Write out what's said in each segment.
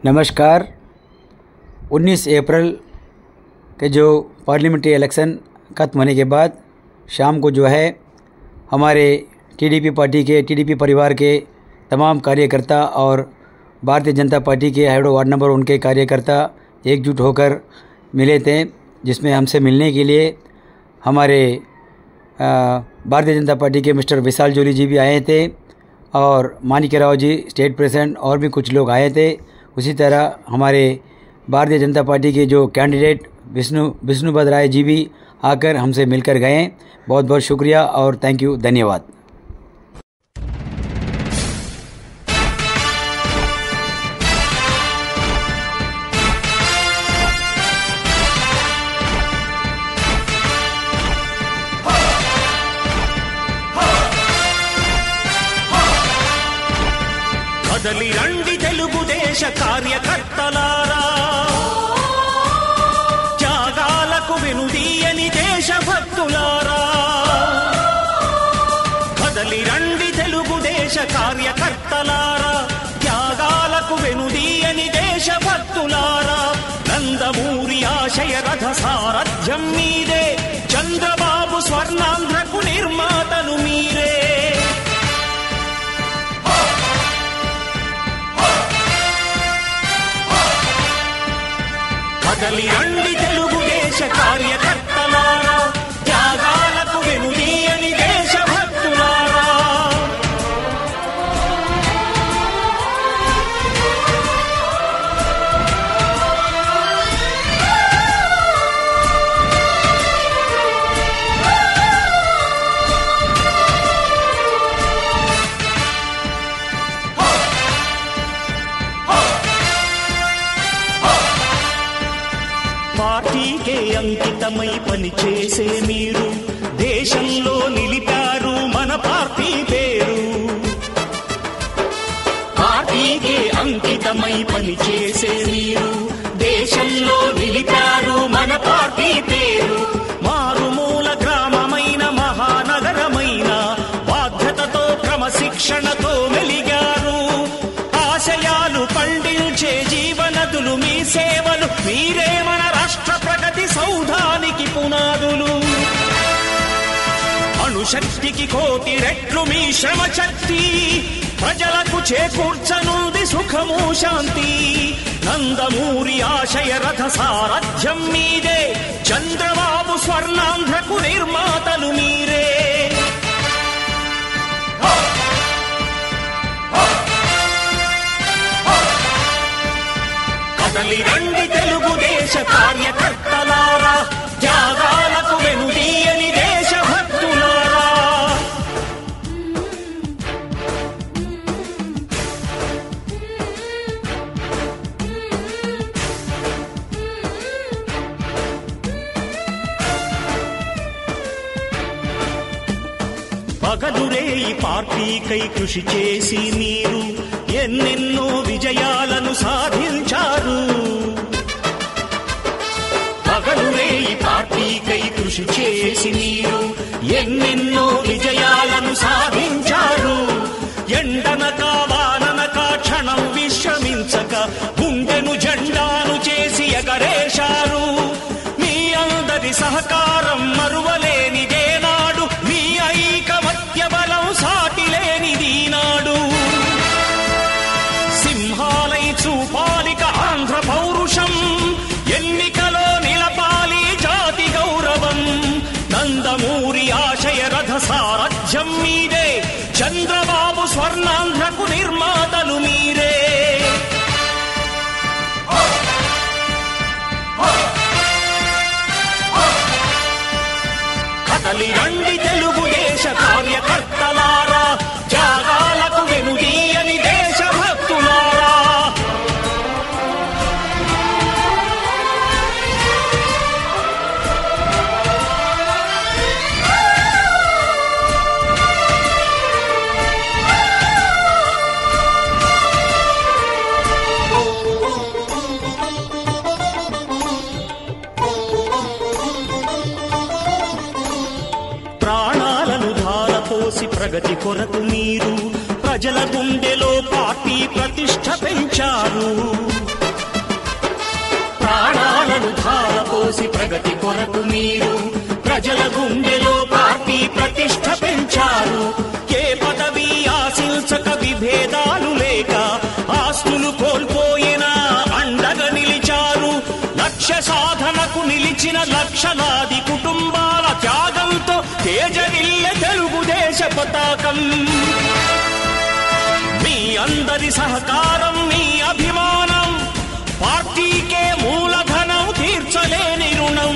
नमस्कार। 19 अप्रैल के जो पार्लियामेंट्री इलेक्शन खत्म होने के बाद शाम को जो है हमारे टीडीपी पार्टी के टीडीपी परिवार के तमाम कार्यकर्ता और भारतीय जनता पार्टी के हेड वार्ड नंबर उनके कार्यकर्ता एकजुट होकर मिले थे, जिसमें हमसे मिलने के लिए हमारे भारतीय जनता पार्टी के मिस्टर विशाल जोली जी भी आए थे और माणिक्यराव जी स्टेट प्रेसिडेंट और भी कुछ लोग आए थे। उसी तरह हमारे भारतीय जनता पार्टी के जो कैंडिडेट विष्णुपद राय जी भी आकर हमसे मिलकर गए। बहुत बहुत शुक्रिया और थैंक यू, धन्यवाद। కదలి రండి తెలుగుదేశ కార్యకర్తలారా, త్యాగాలకు వెనుదీయని దేశభక్తులారా. కదలి రండి తెలుగుదేశ కార్యకర్తలారా, త్యాగాలకు వెనుదీయని దేశభక్తులారా. నందమూరి ఆశయ రథ సారథ్యం మీరే, చంద్రబాబు స్వర్ణాంధ్రకు నిర్మాతలు మీరే. కదలి రండి తెలుగుదేశ కార్యకర్తలారా, త్యాగాలకు వెనుదీయని దేశభక్తులారా. పార్టీకే అంకితమై పనిచేసే మీరు దేశంలో నిలిపారు మన పార్టీ పేరు. పార్టీకే అంకితమై పనిచేసే మీరు దేశంలో నిలిపారు మన పార్టీ పేరు. మారుమూల గ్రామమైన మహానగరమైన బాధ్యతతో క్రమశిక్షణతో మెలిగారు. ఆశయాలు పండించే జీవనదులు మీ సేవలు, మీరే మన రాష్ట్ర ప్రగతి సౌధానికి పునాదులు. అణుశక్తికి కోటి రెట్లు మీ శ్రమ శక్తి, ప్రజలకు చేకూర్చనుంది సుఖము శాంతి. నందమూరి ఆశయ రథ సారథ్యం మీదే, చంద్రబాబు స్వర్ణాంధ్రకు నిర్మాతలు మీరే. కదలి రండి తెలుగుదేశ కార్యకర్తలారా, త్యాగాలకు వెనుదీయని దేశభక్తులారా. పగలురే ఈ పార్టీకై కృషి చేసి మీరు ఎన్నెన్నో విజయాలను సాధించారు. పగలురే ఈ పార్టీకై కృషి చేసి మీరు ఎన్నెన్నో విజయాలను సాధించారు. ఎండనక వాననక క్షణం విశ్రమించక గుండెను జెండాను చేసి ఎగరేశారు. మీ అందరి సహకారం మరువలేనిదేనాడు, మీ ఐకమత్య బలం సాటిలేనిదీనాడు. సింహాలై చూపాలిక ఆంధ్ర పౌరుషం, ఎన్నికలో నిలపాలి జాతి గౌరవం. నందమూరి ఆశయ రథ సారథ్యం మీదే, చంద్రబాబు స్వర్ణాంధ్రకు నిర్మాతలు మీరే. కదలి రండి తెలుగుదేశ కార్యకర్తలారా, త్యాగాలకు వెనుదీయని దేశభక్తులారా. ప్రాణాలను ధారపోసి ప్రగతి కొరకు మీరు ప్రజల గుండెలో పార్టీ ప్రతిష్ఠ పెంచారు. ప్రగతి కొరకు మీరు ప్రజల గుండెలో పార్టీ ప్రతిష్ఠ పెంచారు. ఏ పదవి ఆశించక విభేదాలు లేక ఆస్తులు కోల్పోయినా అండగా నిలిచారు. లక్ష్య సాధనకు నిలిచిన లక్షలాది కుటుంబాల త్యాగంతో తేజరిల్లె తెలుగుదేశ పతాకం. మీ అందరి సహకారం, మీ అభిమానం పార్టీకే మూలధనం, తీర్చలేని రుణం.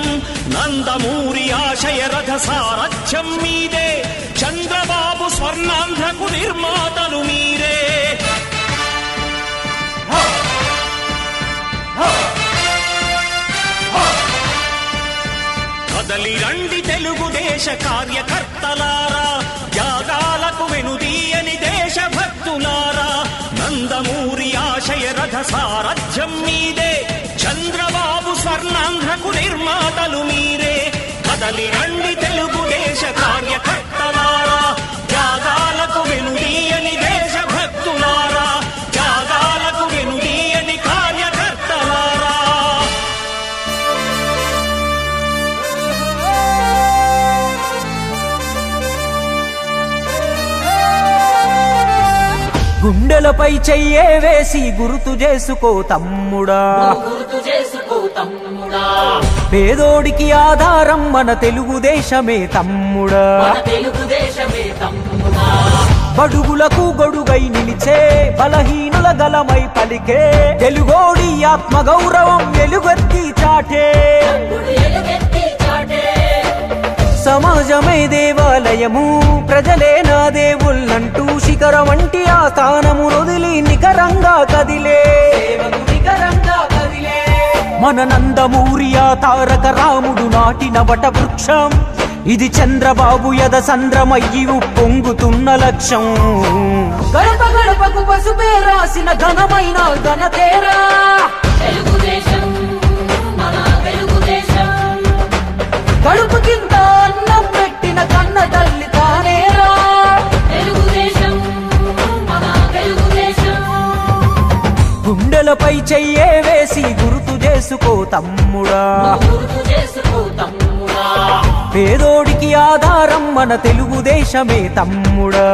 నందమూరి ఆశయ రథ సారథ్యం మీదే, చంద్రబాబు స్వర్ణాంధ్రకు నిర్మాతలు మీరే. కదలి రండి తెలుగుదేశ కార్యకర్తలారా, త్యాగాలకు వెనుదీయని దేశభక్తులారా. నందమూరి ఆశయ రథ సారథ్యం మీదే, చంద్రబాబు స్వర్ణాంధ్రకు నిర్మాతలు మీరే. కదలి రండి తెలుగుదేశ కార్యకర్తలారా, త్యాగాలకు వెనుదీయని దేశభక్తులారా, త్యాగాలకు వెనుదీయని కార్యకర్తలారా. గుండెలపై చెయ్యే వేసి గుర్తు చేసుకో తమ్ముడా, పేదోడికి ఆధారం మన తెలుగుదేశమే తమ్ముడా. బడుగులకు గొడుగై నిలిచే బలహీనుల గలమై పలికే తెలుగోడి ఆత్మ గౌరవం ఎలుగెత్తి చాటే. సమాజమే దేవాలయము, ప్రజలే నా దేవుళ్ళంటూ శిఖరం వంటి ఆ స్థానము వదిలి నికరంగా కదిలే. మన నందమూరి ఆ తారక రాముడు నాటిన వట వృక్షం, ఇది చంద్రబాబు యద సంద్రమయ్యి పొంగుతున్న లక్ష్యం. గడప గడపకు పసుపే రాసిన ఘనమైన ఘనతేరా తెలుగుదేశం, మన తెలుగుదేశం. కడుపు కింద అన్నం పెట్టిన కన్న తల్లి తానేరా తెలుగుదేశం, మన తెలుగుదేశం. గుండెలపై చెయ్యే వేసి గుర్తు చేసుకో తమ్ముడా, పేదోడికి ఆధారం మన తెలుగుదేశమే తమ్ముడా.